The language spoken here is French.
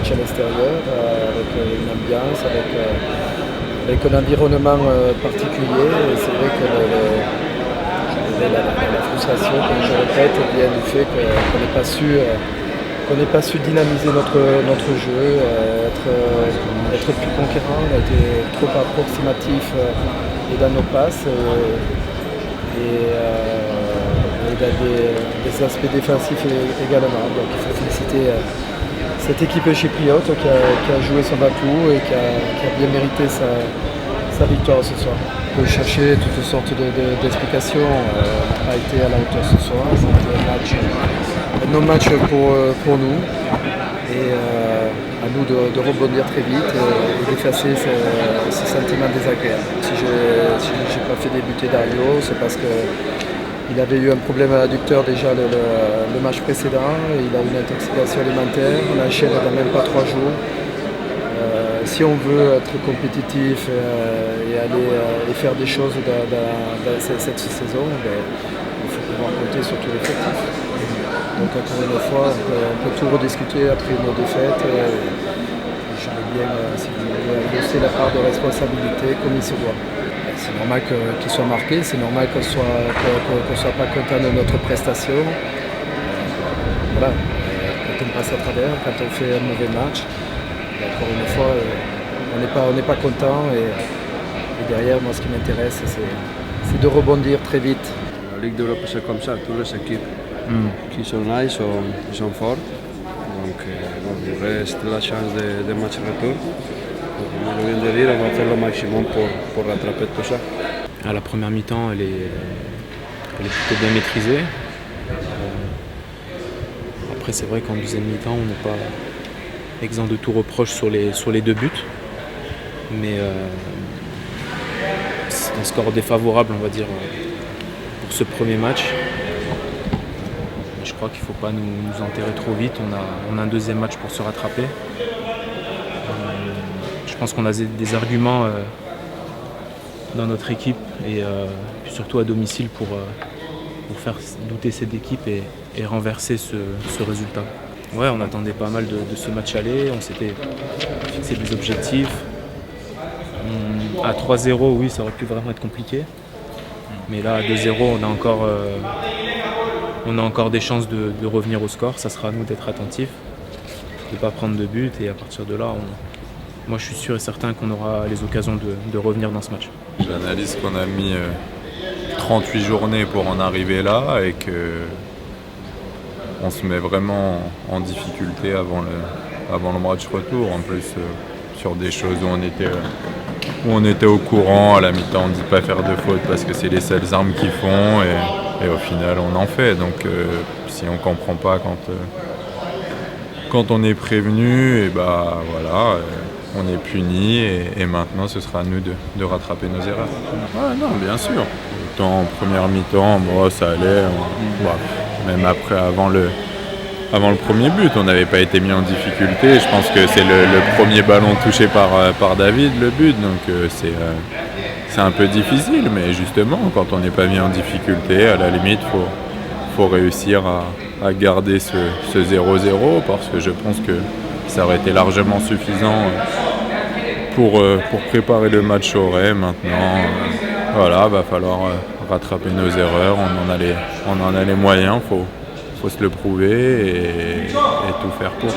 match à l'extérieur, avec une ambiance, avec un environnement particulier. Et c'est vrai que la frustration, comme je répète, vient du fait qu'on n'ait pas su dynamiser notre jeu, être plus conquérant. On a été trop approximatif et dans nos passes. Et dans des aspects défensifs également. Donc il faut féliciter cette équipe chypriote qui a joué son atout et qui a bien mérité sa victoire ce soir. On peut chercher toutes sortes d'explications. On a été à la hauteur ce soir. C'était un non-match pour nous. Et à nous de rebondir très vite et d'effacer ce sentiment désagréable. Si je n'ai pas fait débuter Dario, c'est parce qu'il avait eu un problème à l'adducteur déjà le match précédent. Il a une intoxication alimentaire, on enchaîne dans même pas 3 jours. Si on veut être compétitif et aller et faire des choses dans cette saison, il faut pouvoir compter sur tout l'effectif. Donc encore une fois, on peut tout rediscuter après nos défaites. J'aimerais bien, si vous voulez, endosser la part de responsabilité comme il se doit. C'est normal qu'il soit marqué, c'est normal qu'on ne soit pas content de notre prestation. Voilà, quand on passe à travers, quand on fait un mauvais match, encore une fois, on n'est pas content. Et derrière, moi, ce qui m'intéresse, c'est de rebondir très vite. La Ligue d'Europe, c'est comme ça, toutes les équipes qui sont là, ils sont forts. Donc, il reste la chance de match retour. Comme je viens de dire, on va faire le maximum pour rattraper tout ça. À la première mi-temps, elle est plutôt bien maîtrisée. Après, c'est vrai qu'en deuxième mi-temps, on n'est pas exempt de tout reproche sur les 2 buts. Mais c'est un score défavorable, on va dire, pour ce premier match. Je crois qu'il ne faut pas nous enterrer trop vite. On a un deuxième match pour se rattraper. Je pense qu'on a des arguments dans notre équipe et surtout à domicile pour faire douter cette équipe et renverser ce résultat. Ouais, on attendait pas mal de ce match aller. On s'était fixé des objectifs. À 3-0, oui, ça aurait pu vraiment être compliqué. Mais là, à 2-0, on a encore des chances de revenir au score. Ça sera à nous d'être attentifs, de ne pas prendre de but. Et à partir de là, moi je suis sûr et certain qu'on aura les occasions de revenir dans ce match. J'analyse qu'on a mis 38 journées pour en arriver là et qu'on se met vraiment en difficulté avant le match retour. En plus, sur des choses où on était au courant, à la mi-temps on ne dit pas faire de faute parce que c'est les seules armes qu'ils font et au final on en fait. Donc si on ne comprend pas quand on est prévenu, et voilà, on est puni et maintenant ce sera à nous de rattraper nos erreurs. Ouais, non, bien sûr. Autant en première mi-temps, ça allait. Même après, avant le premier but, on n'avait pas été mis en difficulté. Je pense que c'est le premier ballon touché par David, le but. Donc c'est un peu difficile, mais justement, quand on n'est pas mis en difficulté, à la limite, faut réussir à garder ce 0-0 parce que je pense que ça aurait été largement suffisant pour préparer le match au Ray. Maintenant, voilà, va falloir rattraper nos erreurs. On en a les moyens, faut se le prouver et tout faire pour.